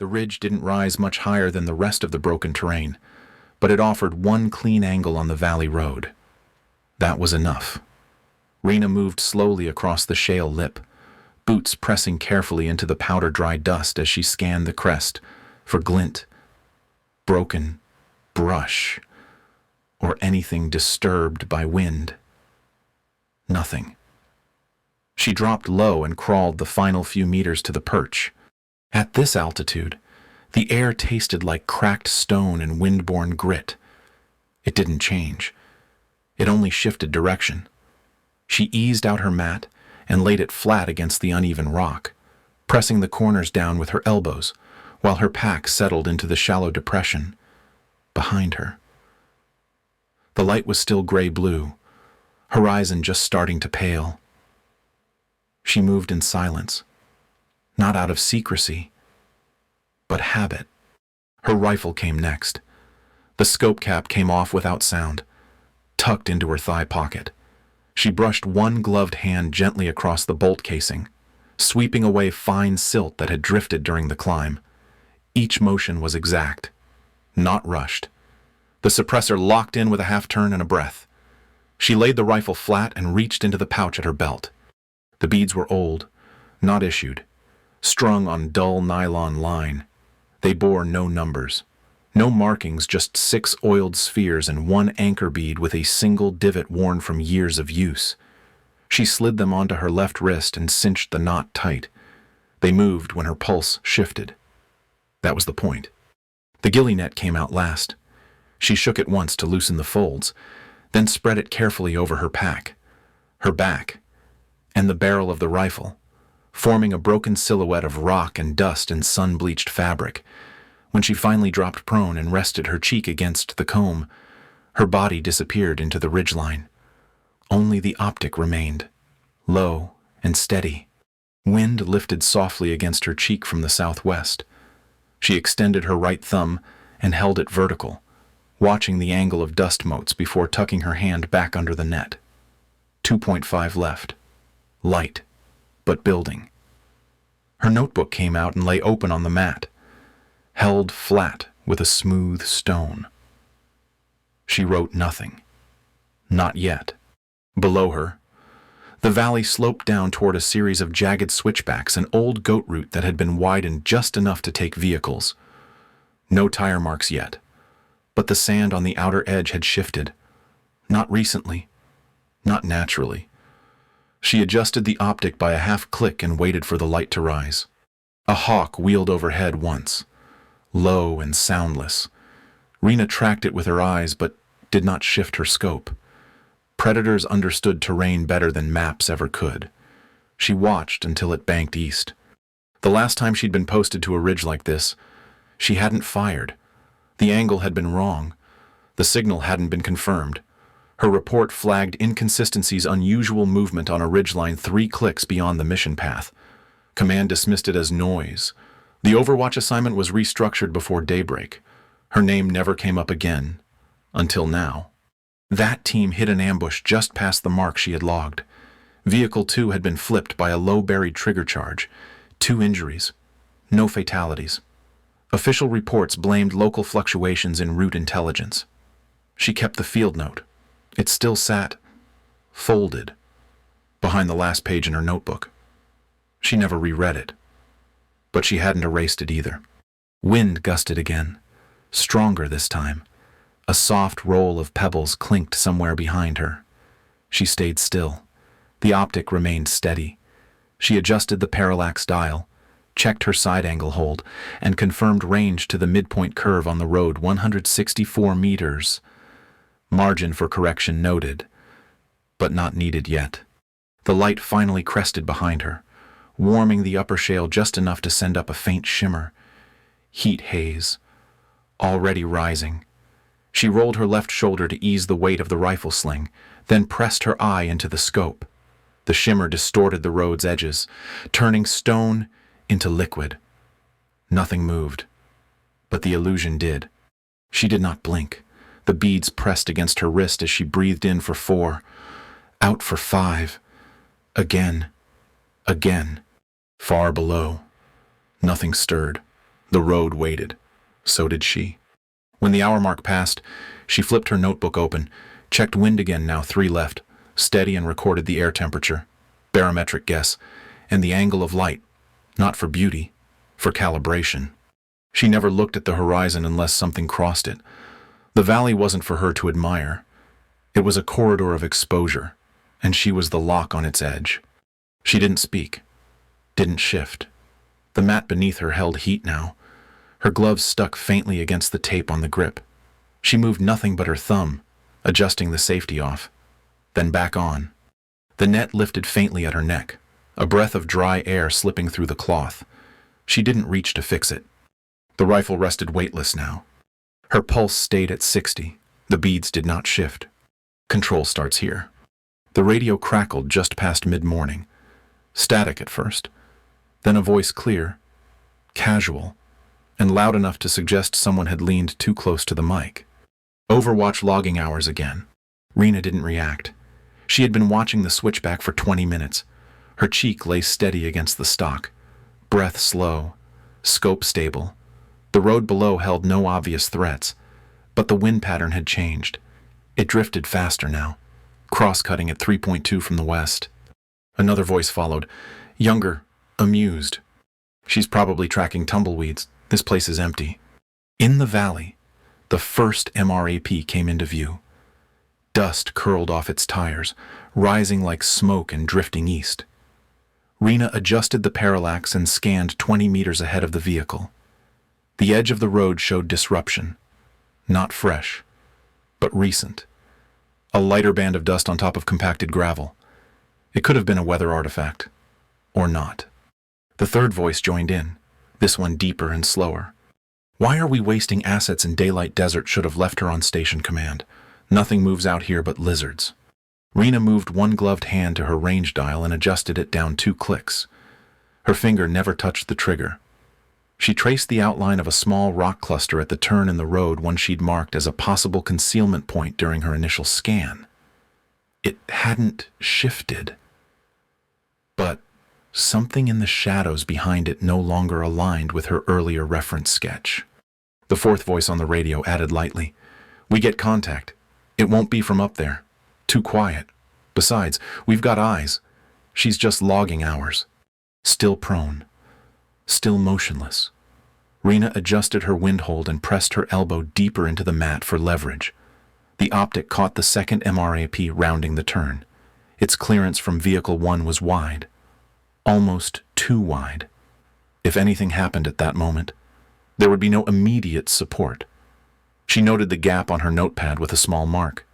The ridge didn't rise much higher than the rest of the broken terrain, but it offered one clean angle on the valley road. That was enough. Rena moved slowly across the shale lip, boots pressing carefully into the powder-dry dust as she scanned the crest for glint, broken brush, or anything disturbed by wind. Nothing. She dropped low and crawled the final few meters to the perch. At this altitude, the air tasted like cracked stone and wind-borne grit. It didn't change. It only shifted direction. She eased out her mat and laid it flat against the uneven rock, pressing the corners down with her elbows, while her pack settled into the shallow depression behind her. The light was still gray-blue, horizon just starting to pale. She moved in silence, not out of secrecy, but habit. Her rifle came next. The scope cap came off without sound, tucked into her thigh pocket. She brushed one gloved hand gently across the bolt casing, sweeping away fine silt that had drifted during the climb. Each motion was exact, not rushed. The suppressor locked in with a half-turn and a breath. She laid the rifle flat and reached into the pouch at her belt. The beads were old, not issued, strung on dull nylon line. They bore no numbers, no markings, just 6 oiled spheres and one anchor bead with a single divot worn from years of use. She slid them onto her left wrist and cinched the knot tight. They moved when her pulse shifted. That was the point. The ghillie net came out last. She shook it once to loosen the folds, then spread it carefully over her pack, her back, and the barrel of the rifle, forming a broken silhouette of rock and dust and sun-bleached fabric. When she finally dropped prone and rested her cheek against the comb, her body disappeared into the ridgeline. Only the optic remained, low and steady. Wind lifted softly against her cheek from the southwest. She extended her right thumb and held it vertical, watching the angle of dust motes before tucking her hand back under the net. 2.5 left. Light, but building. Her notebook came out and lay open on the mat, held flat with a smooth stone. She wrote nothing. Not yet. Below her, the valley sloped down toward a series of jagged switchbacks, an old goat route that had been widened just enough to take vehicles. No tire marks yet, but the sand on the outer edge had shifted. Not recently, not naturally. She adjusted the optic by a half-click and waited for the light to rise. A hawk wheeled overhead once, low and soundless. Rena tracked it with her eyes but did not shift her scope. Predators understood terrain better than maps ever could. She watched until it banked east. The last time she'd been posted to a ridge like this, she hadn't fired. The angle had been wrong. The signal hadn't been confirmed. Her report flagged inconsistencies, unusual movement on a ridgeline 3 clicks beyond the mission path. Command dismissed it as noise. The Overwatch assignment was restructured before daybreak. Her name never came up again, until now. That team hit an ambush just past the mark she had logged. Vehicle 2 had been flipped by a low-buried trigger charge. 2 injuries. No fatalities. Official reports blamed local fluctuations in route intelligence. She kept the field note. It still sat, folded, behind the last page in her notebook. She never reread it, but she hadn't erased it either. Wind gusted again, stronger this time. A soft roll of pebbles clinked somewhere behind her. She stayed still. The optic remained steady. She adjusted the parallax dial, checked her side angle hold, and confirmed range to the midpoint curve on the road, 164 meters. Margin for correction noted, but not needed yet. The light finally crested behind her, warming the upper shale just enough to send up a faint shimmer. Heat haze, already rising. She rolled her left shoulder to ease the weight of the rifle sling, then pressed her eye into the scope. The shimmer distorted the road's edges, turning stone into liquid. Nothing moved, but the illusion did. She did not blink. The beads pressed against her wrist as she breathed in for 4, out for 5. Again. Far below. Nothing stirred. The road waited. So did she. When the hour mark passed, she flipped her notebook open, checked wind again, now 3 left, steady, and recorded the air temperature, barometric guess, and the angle of light, not for beauty, for calibration. She never looked at the horizon unless something crossed it. The valley wasn't for her to admire. It was a corridor of exposure, and she was the lock on its edge. She didn't speak, didn't shift. The mat beneath her held heat now. Her gloves stuck faintly against the tape on the grip. She moved nothing but her thumb, adjusting the safety off, then back on. The net lifted faintly at her neck, a breath of dry air slipping through the cloth. She didn't reach to fix it. The rifle rested weightless now. Her pulse stayed at 60. The beads did not shift. Control starts here. The radio crackled just past mid-morning. Static at first, then a voice clear, casual, and loud enough to suggest someone had leaned too close to the mic. Overwatch logging hours again. Rena didn't react. She had been watching the switchback for 20 minutes. Her cheek lay steady against the stock. Breath slow, scope stable. The road below held no obvious threats, but the wind pattern had changed. It drifted faster now, cross-cutting at 3.2 from the west. Another voice followed, younger, amused. She's probably tracking tumbleweeds. This place is empty. In the valley, the first MRAP came into view. Dust curled off its tires, rising like smoke and drifting east. Rena adjusted the parallax and scanned 20 meters ahead of the vehicle. The edge of the road showed disruption. Not fresh, but recent. A lighter band of dust on top of compacted gravel. It could have been a weather artifact. Or not. The third voice joined in, this one deeper and slower. Why are we wasting assets in daylight? Desert should have left her on station command. Nothing moves out here but lizards. Rena moved one gloved hand to her range dial and adjusted it down 2 clicks. Her finger never touched the trigger. She traced the outline of a small rock cluster at the turn in the road, one she'd marked as a possible concealment point during her initial scan. It hadn't shifted. But something in the shadows behind it no longer aligned with her earlier reference sketch. The fourth voice on the radio added lightly, "We get contact. It won't be from up there. Too quiet. Besides, we've got eyes. She's just logging hours." Still prone. Still motionless. Rena adjusted her windhold and pressed her elbow deeper into the mat for leverage. The optic caught the second MRAP rounding the turn. Its clearance from Vehicle 1 was wide. Almost too wide. If anything happened at that moment, there would be no immediate support. She noted the gap on her notepad with a small mark.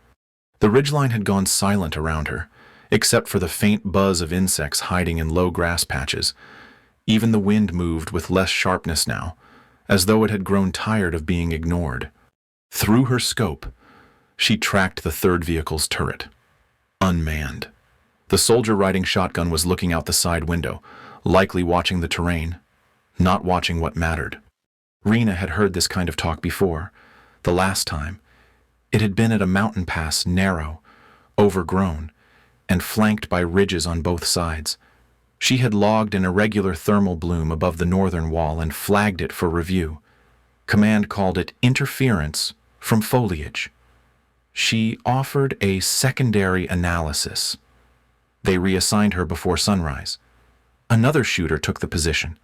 The ridgeline had gone silent around her, except for the faint buzz of insects hiding in low grass patches. Even the wind moved with less sharpness now, as though it had grown tired of being ignored. Through her scope, she tracked the third vehicle's turret. Unmanned. The soldier riding shotgun was looking out the side window, likely watching the terrain, not watching what mattered. Rena had heard this kind of talk before. The last time, it had been at a mountain pass, narrow, overgrown, and flanked by ridges on both sides. She had logged an irregular thermal bloom above the northern wall and flagged it for review. Command called it interference from foliage. She offered a secondary analysis. They reassigned her before sunrise. Another shooter took the position.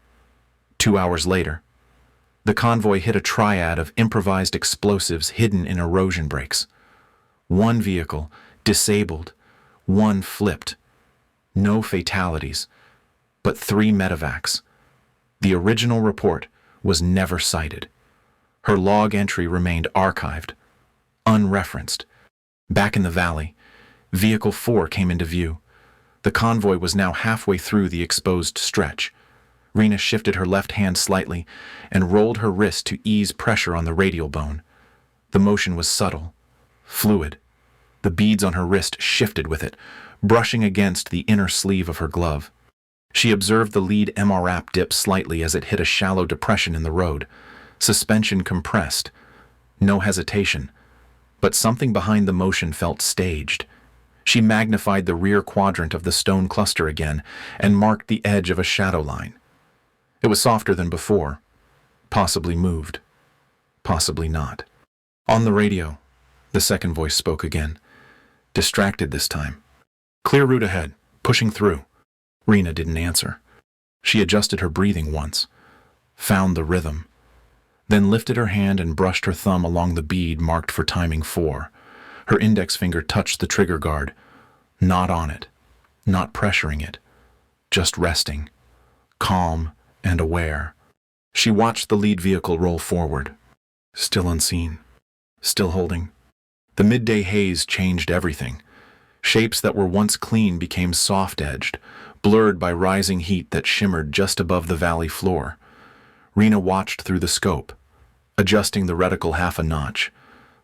2 hours later, the convoy hit a triad of improvised explosives hidden in erosion breaks. One vehicle disabled, one flipped. No fatalities, but 3 medevacs. The original report was never cited. Her log entry remained archived, unreferenced. Back in the valley, Vehicle 4 came into view. The convoy was now halfway through the exposed stretch. Rena shifted her left hand slightly and rolled her wrist to ease pressure on the radial bone. The motion was subtle, fluid. The beads on her wrist shifted with it, brushing against the inner sleeve of her glove. She observed the lead MRAP dip slightly as it hit a shallow depression in the road. Suspension compressed. No hesitation. But something behind the motion felt staged. She magnified the rear quadrant of the stone cluster again and marked the edge of a shadow line. It was softer than before, Possibly moved. Possibly not. On the radio, the second voice spoke again. Distracted this time. Clear route ahead. Pushing through. Rena didn't answer. She adjusted her breathing once. Found the rhythm. Then lifted her hand and brushed her thumb along the bead marked for timing 4. Her index finger touched the trigger guard. Not on it. Not pressuring it. Just resting. Calm and aware. She watched the lead vehicle roll forward. Still unseen. Still holding. The midday haze changed everything. Shapes that were once clean became soft-edged, blurred by rising heat that shimmered just above the valley floor. Rena watched through the scope, adjusting the reticle half a notch.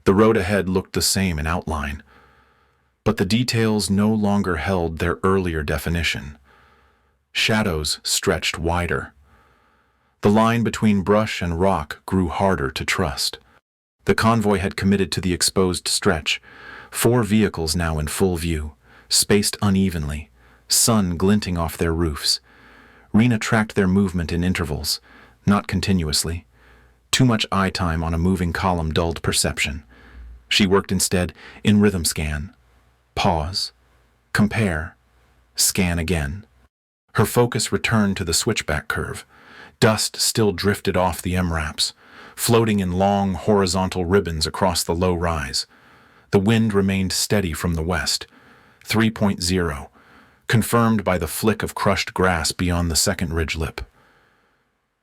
The road ahead looked the same in outline, but the details no longer held their earlier definition. Shadows stretched wider. The line between brush and rock grew harder to trust. The convoy had committed to the exposed stretch, 4 vehicles now in full view, spaced unevenly, sun glinting off their roofs. Rena tracked their movement in intervals, not continuously. Too much eye time on a moving column dulled perception. She worked instead in rhythm scan. Pause. Compare. Scan again. Her focus returned to the switchback curve. Dust still drifted off the MRAPs, floating in long horizontal ribbons across the low rise. The wind remained steady from the west, 3.0, confirmed by the flick of crushed grass beyond the second ridge lip.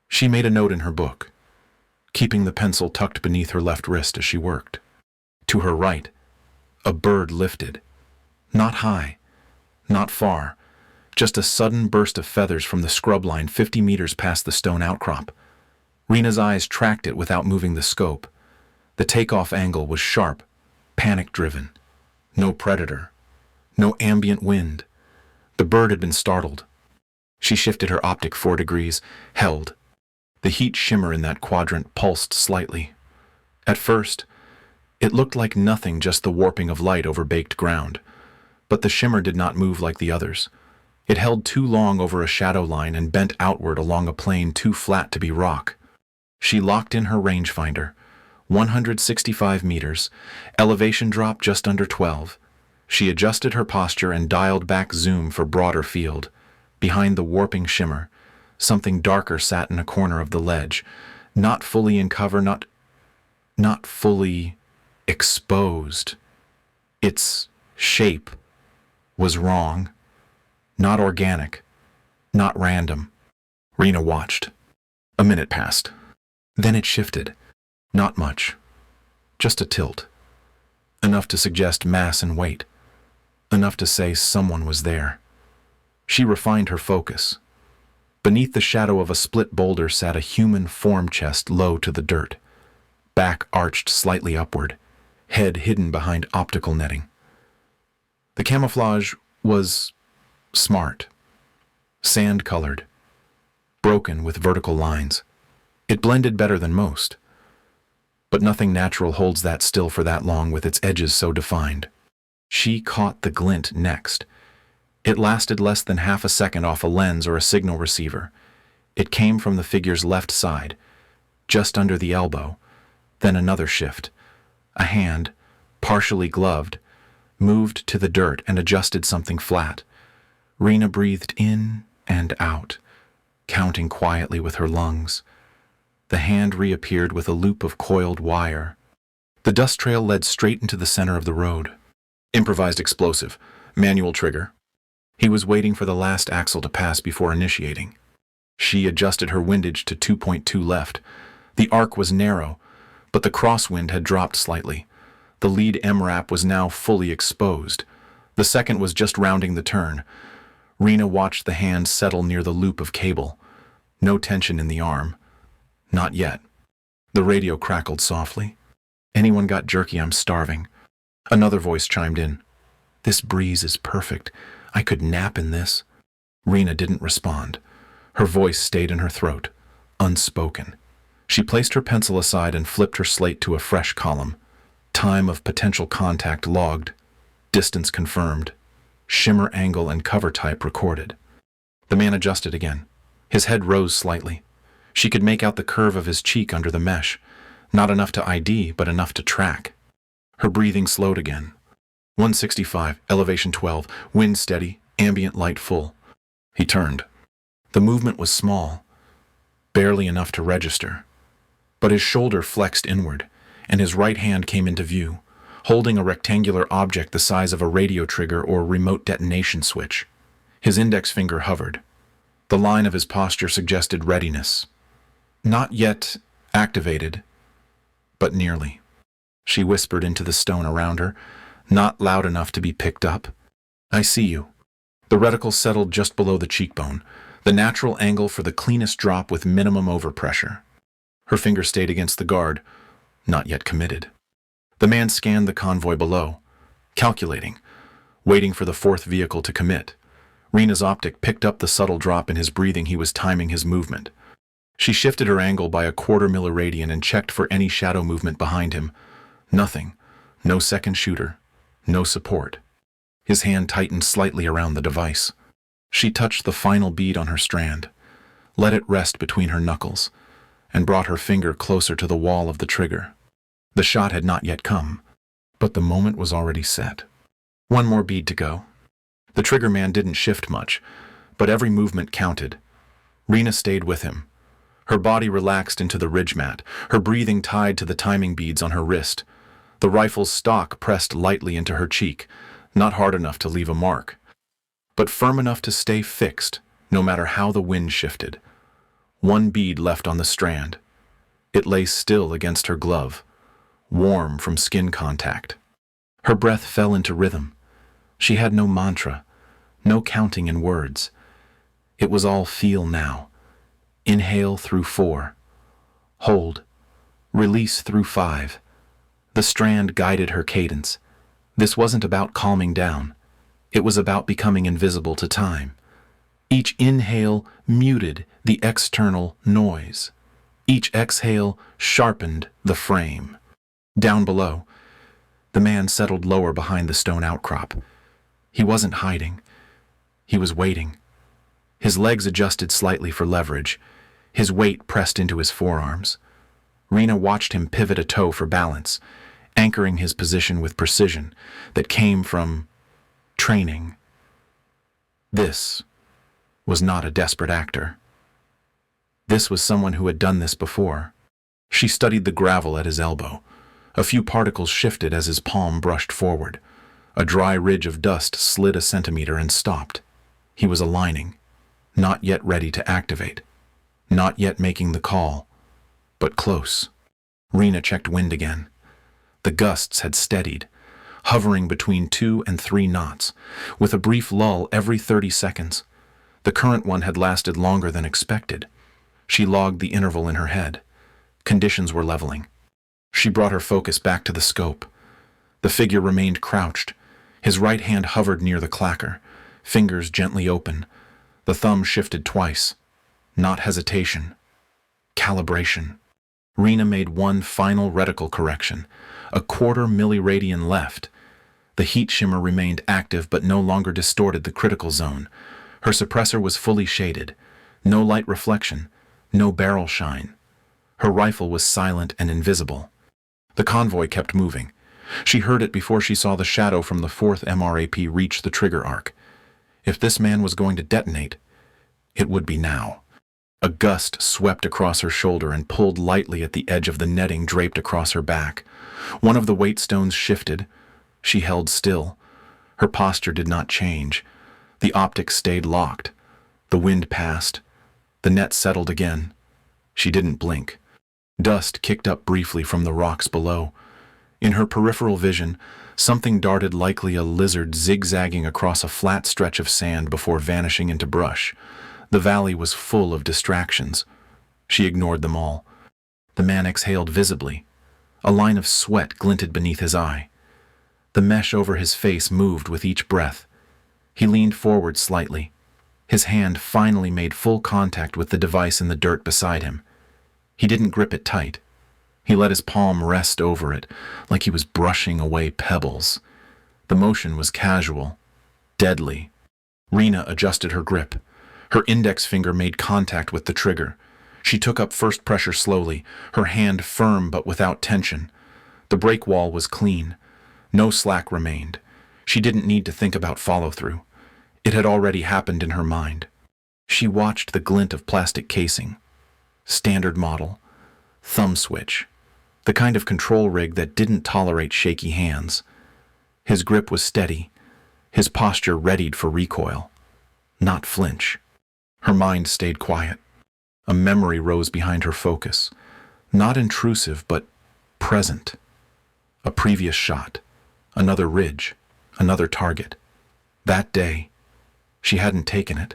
She made a note in her book, keeping the pencil tucked beneath her left wrist as she worked. To her right, a bird lifted. Not high, not far, just a sudden burst of feathers from the scrub line 50 meters past the stone outcrop. Rena's eyes tracked it without moving the scope. The takeoff angle was sharp, panic-driven. No predator. No ambient wind. The bird had been startled. She shifted her optic 4 degrees, held. The heat shimmer in that quadrant pulsed slightly. At first, it looked like nothing, just the warping of light over baked ground. But the shimmer did not move like the others. It held too long over a shadow line and bent outward along a plane too flat to be rock. She locked in her rangefinder. 165 meters, elevation drop just under 12. She adjusted her posture and dialed back zoom for broader field. Behind the warping shimmer, something darker sat in a corner of the ledge, not fully in cover, not fully exposed. Its shape was wrong, not organic, not random. Rena watched. A minute passed. Then it shifted. Not much. Just a tilt. Enough to suggest mass and weight. Enough to say someone was there. She refined her focus. Beneath the shadow of a split boulder sat a human form chest low to the dirt. Back arched slightly upward, head hidden behind optical netting. The camouflage was smart. Sand-colored. Broken with vertical lines. It blended better than most. But nothing natural holds that still for that long with its edges so defined. She caught the glint next. It lasted less than half a second off a lens or a signal receiver. It came from the figure's left side, just under the elbow. Then another shift. A hand, partially gloved, moved to the dirt and adjusted something flat. Rena breathed in and out, counting quietly with her lungs. The hand reappeared with a loop of coiled wire. The dust trail led straight into the center of the road. Improvised explosive, manual trigger. He was waiting for the last axle to pass before initiating. She adjusted her windage to 2.2 left. The arc was narrow, but the crosswind had dropped slightly. The lead MRAP was now fully exposed. The second was just rounding the turn. Rena watched the hand settle near the loop of cable. No tension in the arm. Not yet. The radio crackled softly. Anyone got jerky, I'm starving. Another voice chimed in. This breeze is perfect. I could nap in this. Rena didn't respond. Her voice stayed in her throat, unspoken. She placed her pencil aside and flipped her slate to a fresh column. Time of potential contact logged. Distance confirmed. Shimmer angle and cover type recorded. The man adjusted again. His head rose slightly. She could make out the curve of his cheek under the mesh, not enough to ID, but enough to track. Her breathing slowed again. 165, elevation 12, wind steady, ambient light full. He turned. The movement was small, barely enough to register. But his shoulder flexed inward, and his right hand came into view, holding a rectangular object the size of a radio trigger or remote detonation switch. His index finger hovered. The line of his posture suggested readiness. Not yet activated, but nearly. She whispered into the stone around her, not loud enough to be picked up. I see you. The reticle settled just below the cheekbone, the natural angle for the cleanest drop with minimum overpressure. Her finger stayed against the guard, not yet committed. The man scanned the convoy below, calculating, waiting for the fourth vehicle to commit. Rena's optic picked up the subtle drop in his breathing. He was timing his movement. She shifted her angle by a quarter milliradian and checked for any shadow movement behind him. Nothing. No second shooter. No support. His hand tightened slightly around the device. She touched the final bead on her strand, let it rest between her knuckles, and brought her finger closer to the wall of the trigger. The shot had not yet come, but the moment was already set. One more bead to go. The trigger man didn't shift much, but every movement counted. Rena stayed with him. Her body relaxed into the ridge mat, her breathing tied to the timing beads on her wrist. The rifle's stock pressed lightly into her cheek, not hard enough to leave a mark, but firm enough to stay fixed, no matter how the wind shifted. One bead left on the strand. It lay still against her glove, warm from skin contact. Her breath fell into rhythm. She had no mantra, no counting in words. It was all feel now. Inhale through 4. Hold. Release through 5. The strand guided her cadence. This wasn't about calming down. It was about becoming invisible to time. Each inhale muted the external noise. Each exhale sharpened the frame. Down below, the man settled lower behind the stone outcrop. He wasn't hiding. He was waiting. His legs adjusted slightly for leverage. His weight pressed into his forearms. Rena watched him pivot a toe for balance, anchoring his position with precision that came from training. This was not a desperate actor. This was someone who had done this before. She studied the gravel at his elbow. A few particles shifted as his palm brushed forward. A dry ridge of dust slid a centimeter and stopped. He was aligning, not yet ready to activate, not yet making the call, but close. Rena checked wind again. The gusts had steadied, hovering between 2 and 3 knots, with a brief lull every 30 seconds. The current one had lasted longer than expected. She logged the interval in her head. Conditions were leveling. She brought her focus back to the scope. The figure remained crouched. His right hand hovered near the clacker, fingers gently open. The thumb shifted twice. Not hesitation. Calibration. Rena made one final reticle correction. A quarter milliradian left. The heat shimmer remained active but no longer distorted the critical zone. Her suppressor was fully shaded. No light reflection. No barrel shine. Her rifle was silent and invisible. The convoy kept moving. She heard it before she saw the shadow from the 4th MRAP reach the trigger arc. If this man was going to detonate, it would be now. A gust swept across her shoulder and pulled lightly at the edge of the netting draped across her back. One of the weight stones shifted. She held still. Her posture did not change. The optics stayed locked. The wind passed. The net settled again. She didn't blink. Dust kicked up briefly from the rocks below. In her peripheral vision, something darted, likely a lizard, zigzagging across a flat stretch of sand before vanishing into brush. The valley was full of distractions. She ignored them all. The man exhaled visibly. A line of sweat glinted beneath his eye. The mesh over his face moved with each breath. He leaned forward slightly. His hand finally made full contact with the device in the dirt beside him. He didn't grip it tight. He let his palm rest over it, like he was brushing away pebbles. The motion was casual, deadly. Rena adjusted her grip. Her index finger made contact with the trigger. She took up first pressure slowly, her hand firm but without tension. The break wall was clean. No slack remained. She didn't need to think about follow-through. It had already happened in her mind. She watched the glint of plastic casing. Standard model. Thumb switch. The kind of control rig that didn't tolerate shaky hands. His grip was steady. His posture readied for recoil. Not flinch. Her mind stayed quiet. A memory rose behind her focus. Not intrusive, but present. A previous shot. Another ridge. Another target. That day. She hadn't taken it.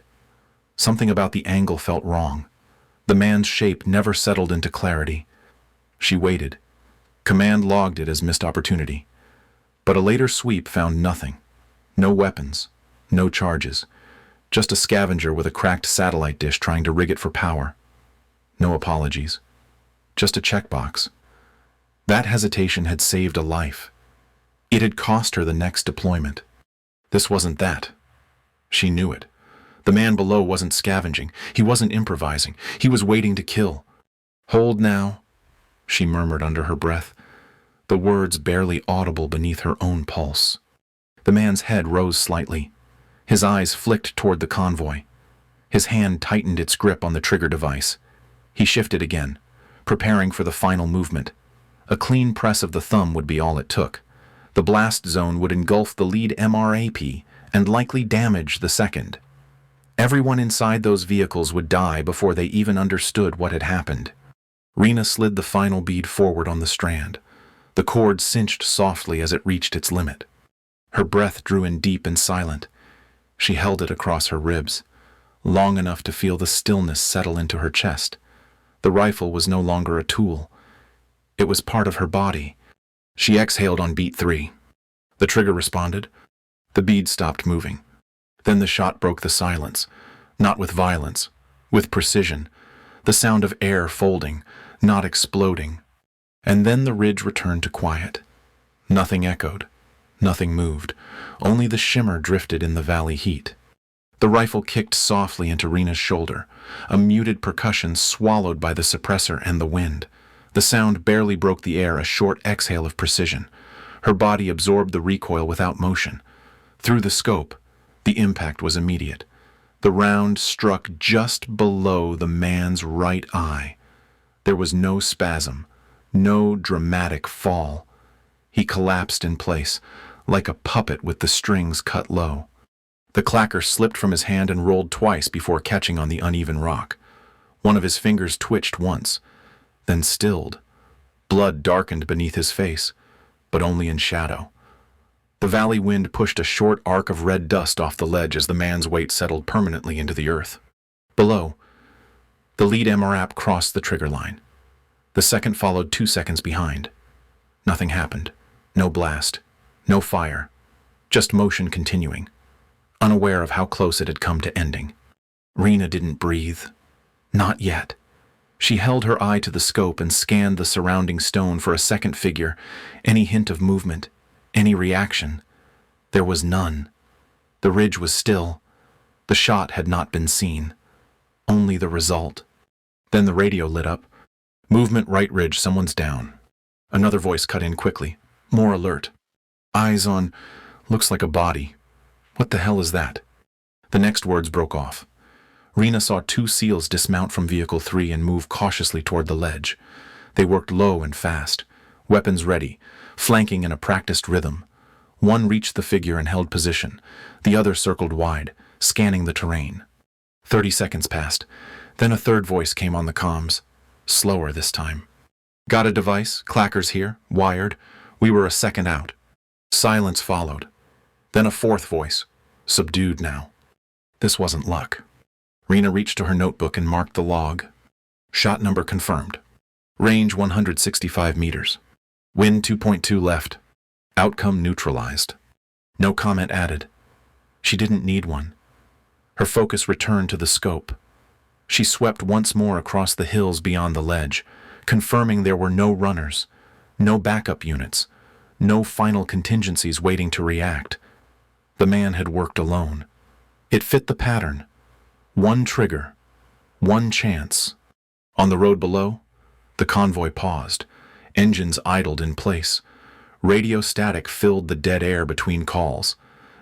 Something about the angle felt wrong. The man's shape never settled into clarity. She waited. Command logged it as missed opportunity. But a later sweep found nothing. No weapons. No charges. Just a scavenger with a cracked satellite dish trying to rig it for power. No apologies. Just a checkbox. That hesitation had saved a life. It had cost her the next deployment. This wasn't that. She knew it. The man below wasn't scavenging. He wasn't improvising. He was waiting to kill. Hold now, she murmured under her breath, the words barely audible beneath her own pulse. The man's head rose slightly. His eyes flicked toward the convoy. His hand tightened its grip on the trigger device. He shifted again, preparing for the final movement. A clean press of the thumb would be all it took. The blast zone would engulf the lead MRAP and likely damage the second. Everyone inside those vehicles would die before they even understood what had happened. Rena slid the final bead forward on the strand. The cord cinched softly as it reached its limit. Her breath drew in deep and silent. She held it across her ribs, long enough to feel the stillness settle into her chest. The rifle was no longer a tool. It was part of her body. She exhaled on beat 3. The trigger responded. The bead stopped moving. Then the shot broke the silence, not with violence, with precision, the sound of air folding, not exploding. And then the ridge returned to quiet. Nothing echoed, nothing moved, only the shimmer drifted in the valley heat. The rifle kicked softly into Rena's shoulder, a muted percussion swallowed by the suppressor and the wind. The sound barely broke the air, a short exhale of precision. Her body absorbed the recoil without motion. Through the scope, the impact was immediate. The round struck just below the man's right eye. There was no spasm, no dramatic fall. He collapsed in place, like a puppet with the strings cut low. The clacker slipped from his hand and rolled twice before catching on the uneven rock. One of his fingers twitched once, then stilled. Blood darkened beneath his face, but only in shadow. The valley wind pushed a short arc of red dust off the ledge as the man's weight settled permanently into the earth. Below, the lead MRAP crossed the trigger line. The second followed 2 seconds behind. Nothing happened. No blast. No fire. Just motion continuing, unaware of how close it had come to ending. Rena didn't breathe. Not yet. She held her eye to the scope and scanned the surrounding stone for a second figure, any hint of movement, any reaction. There was none. The ridge was still. The shot had not been seen. Only the result. Then the radio lit up. Movement right ridge, someone's down. Another voice cut in quickly, more alert. Eyes on, looks like a body. What the hell is that? The next words broke off. Rena saw 2 SEALs dismount from Vehicle 3 and move cautiously toward the ledge. They worked low and fast, weapons ready, flanking in a practiced rhythm. One reached the figure and held position. The other circled wide, scanning the terrain. 30 seconds passed. Then a third voice came on the comms. Slower this time. Got a device, clackers here, wired. We were a second out. Silence followed. Then a fourth voice, subdued now. This wasn't luck. Rena reached to her notebook and marked the log. Shot number confirmed. Range 165 meters. Wind 2.2 left. Outcome neutralized. No comment added. She didn't need one. Her focus returned to the scope. She swept once more across the hills beyond the ledge, confirming there were no runners, no backup units, no final contingencies waiting to react. The man had worked alone. It fit the pattern. One trigger, one chance, On the road below, the convoy paused. Engines idled in place. Radio static filled the dead air between calls.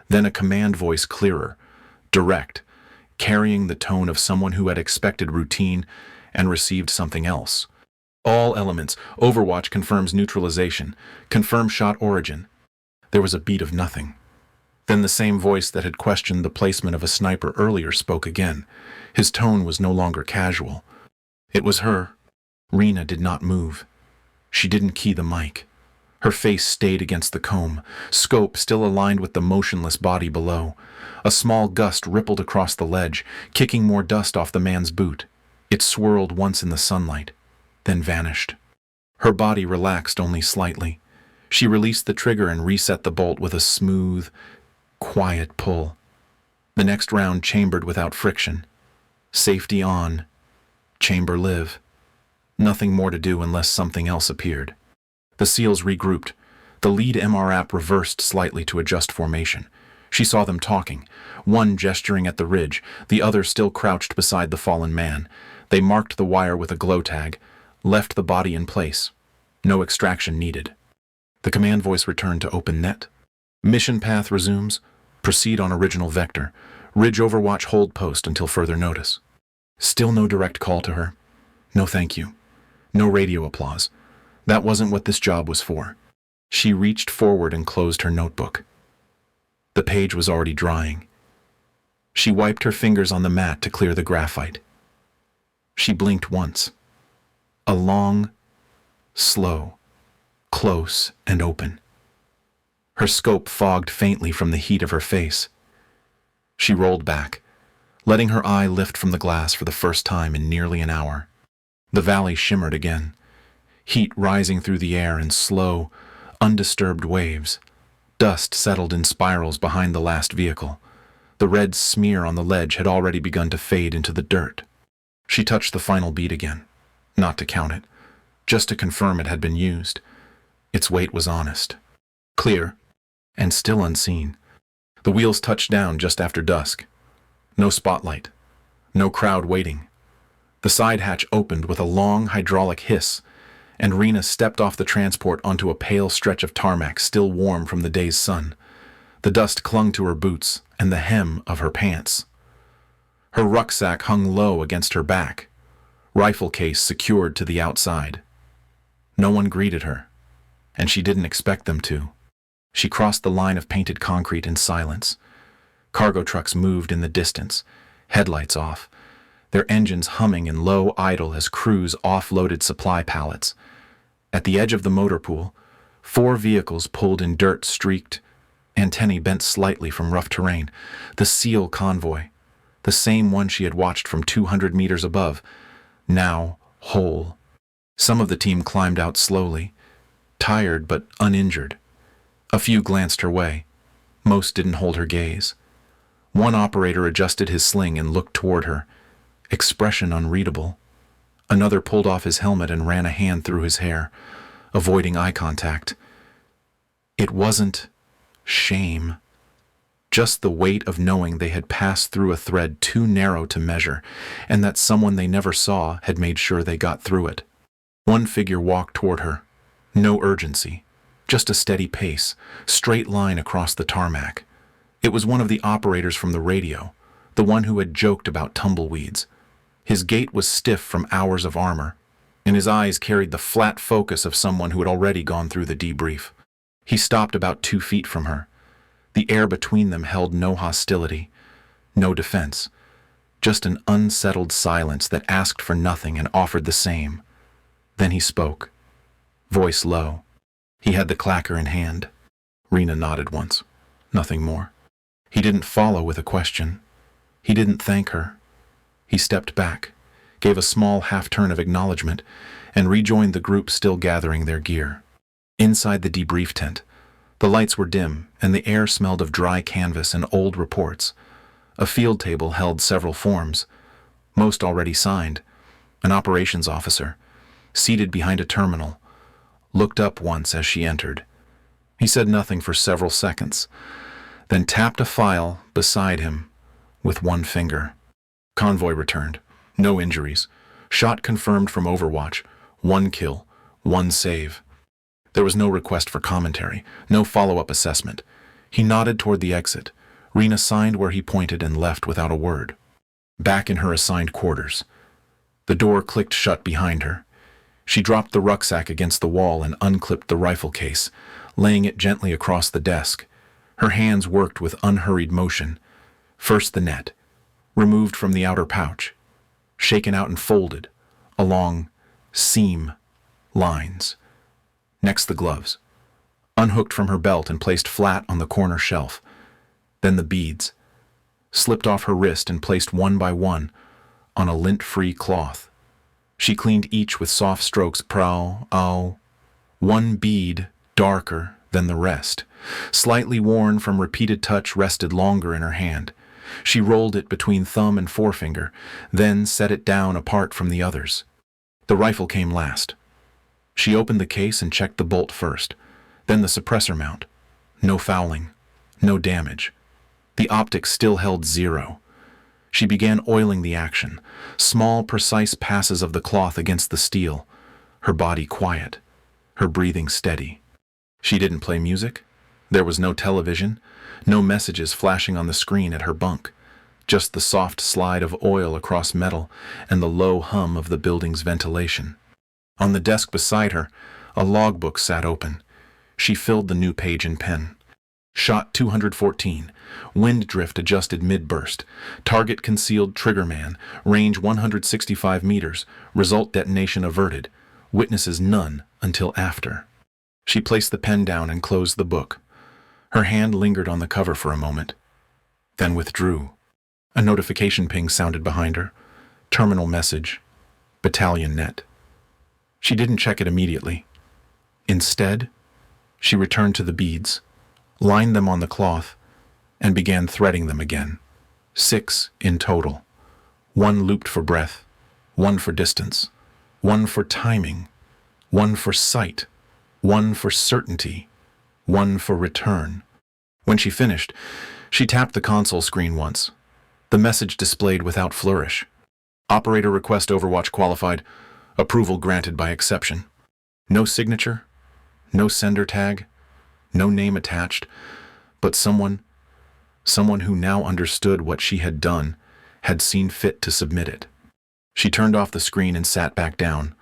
Then a command voice clearer, direct, carrying the tone of someone who had expected routine and received something else. All elements. Overwatch confirms neutralization. Confirm shot origin. There was a beat of nothing. Then the same voice that had questioned the placement of a sniper earlier spoke again. His tone was no longer casual. It was her. Rena did not move. She didn't key the mic. Her face stayed against the comb, scope still aligned with the motionless body below. A small gust rippled across the ledge, kicking more dust off the man's boot. It swirled once in the sunlight, then vanished. Her body relaxed only slightly. She released the trigger and reset the bolt with a smooth, quiet pull. The next round chambered without friction. Safety on. Chamber live. Nothing more to do unless something else appeared. The SEALs regrouped. The lead MR app reversed slightly to adjust formation. She saw them talking, one gesturing at the ridge, the other still crouched beside the fallen man. They marked the wire with a glow tag, left the body in place. No extraction needed. The command voice returned to open net. Mission path resumes. Proceed on original vector. Ridge Overwatch hold post until further notice. Still no direct call to her. No thank you. No radio applause. That wasn't what this job was for. She reached forward and closed her notebook. The page was already drying. She wiped her fingers on the mat to clear the graphite. She blinked once. A long, slow, close and open. Her scope fogged faintly from the heat of her face. She rolled back, letting her eye lift from the glass for the first time in nearly an hour. The valley shimmered again, heat rising through the air in slow, undisturbed waves. Dust settled in spirals behind the last vehicle. The red smear on the ledge had already begun to fade into the dirt. She touched the final beat again, not to count it, just to confirm it had been used. Its weight was honest, clear, and still unseen. The wheels touched down just after dusk. No spotlight, no crowd waiting. The side hatch opened with a long hydraulic hiss, and Rena stepped off the transport onto a pale stretch of tarmac still warm from the day's sun. The dust clung to her boots and the hem of her pants. Her rucksack hung low against her back, rifle case secured to the outside. No one greeted her, and she didn't expect them to. She crossed the line of painted concrete in silence. Cargo trucks moved in the distance, headlights off, their engines humming in low idle as crews offloaded supply pallets. At the edge of the motor pool, 4 vehicles pulled in dirt-streaked, antennae bent slightly from rough terrain. The SEAL convoy, the same one she had watched from 200 meters above, now whole. Some of the team climbed out slowly, tired but uninjured. A few glanced her way. Most didn't hold her gaze. One operator adjusted his sling and looked toward her, expression unreadable. Another pulled off his helmet and ran a hand through his hair, avoiding eye contact. It wasn't shame, just the weight of knowing they had passed through a thread too narrow to measure, and that someone they never saw had made sure they got through it. One figure walked toward her. No urgency, just a steady pace, straight line across the tarmac. It was one of the operators from the radio, the one who had joked about tumbleweeds. His gait was stiff from hours of armor, and his eyes carried the flat focus of someone who had already gone through the debrief. He stopped about 2 feet from her. The air between them held no hostility, no defense, just an unsettled silence that asked for nothing and offered the same. Then he spoke, voice low. He had the clacker in hand. Rena nodded once, nothing more. He didn't follow with a question. He didn't thank her. He stepped back, gave a small half-turn of acknowledgement, and rejoined the group still gathering their gear. Inside the debrief tent, the lights were dim, and the air smelled of dry canvas and old reports. A field table held several forms, most already signed. An operations officer, seated behind a terminal, looked up once as she entered. He said nothing for several seconds, then tapped a file beside him with one finger. Convoy returned. No injuries. Shot confirmed from Overwatch. 1 kill, 1 save. There was no request for commentary, no follow-up assessment. He nodded toward the exit. Rena signed where he pointed and left without a word. Back in her assigned quarters. The door clicked shut behind her. She dropped the rucksack against the wall and unclipped the rifle case, laying it gently across the desk. Her hands worked with unhurried motion. First the net, removed from the outer pouch, shaken out and folded, along seam lines. Next the gloves, unhooked from her belt and placed flat on the corner shelf. Then the beads, slipped off her wrist and placed one by one on a lint-free cloth. She cleaned each with soft strokes, one bead darker than the rest, slightly worn from repeated touch, rested longer in her hand. She rolled it between thumb and forefinger, then set it down apart from the others. The rifle came last. She opened the case and checked the bolt first, then the suppressor mount. No fouling, no damage. The optics still held 0. She began oiling the action, small, precise passes of the cloth against the steel, her body quiet, her breathing steady. She didn't play music. There was no television, no messages flashing on the screen at her bunk, just the soft slide of oil across metal and the low hum of the building's ventilation. On the desk beside her, a logbook sat open. She filled the new page in pen. Shot 214, wind drift adjusted mid-burst, target concealed triggerman, range 165 meters, result detonation averted, witnesses none until after. She placed the pen down and closed the book. Her hand lingered on the cover for a moment, then withdrew. A notification ping sounded behind her. Terminal message, battalion net. She didn't check it immediately. Instead, she returned to the beads, lined them on the cloth, and began threading them again. 6 in total. 1 looped for breath, 1 for distance, 1 for timing, 1 for sight, 1 for certainty, 1 for return. When she finished, she tapped the console screen once. The message displayed without flourish. Operator request Overwatch qualified. Approval granted by exception. No signature, no sender tag, no name attached, but someone who now understood what she had done, had seen fit to submit it. She turned off the screen and sat back down.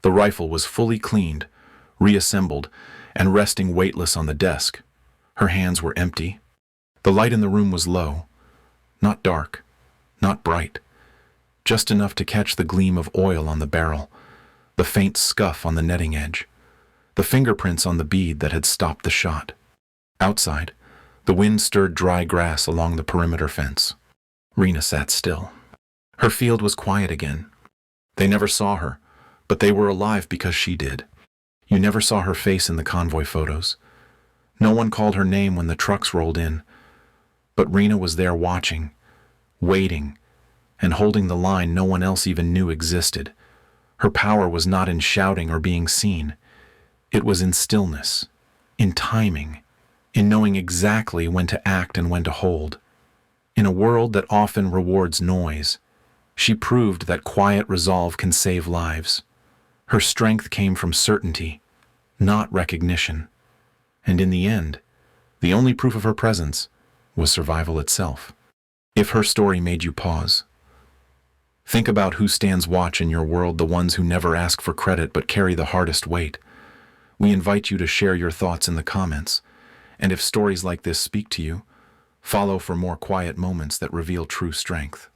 The rifle was fully cleaned, reassembled, and resting weightless on the desk. Her hands were empty. The light in the room was low, not dark, not bright, just enough to catch the gleam of oil on the barrel, the faint scuff on the netting edge, the fingerprints on the bead that had stopped the shot. Outside, the wind stirred dry grass along the perimeter fence. Rena sat still. Her field was quiet again. They never saw her, but they were alive because she did. You never saw her face in the convoy photos. No one called her name when the trucks rolled in, but Rena was there watching, waiting, and holding the line no one else even knew existed. Her power was not in shouting or being seen. It was in stillness, in timing, in knowing exactly when to act and when to hold. In a world that often rewards noise, she proved that quiet resolve can save lives. Her strength came from certainty, not recognition. And in the end, the only proof of her presence was survival itself. If her story made you pause, think about who stands watch in your world, the ones who never ask for credit but carry the hardest weight. We invite you to share your thoughts in the comments, and if stories like this speak to you, follow for more quiet moments that reveal true strength.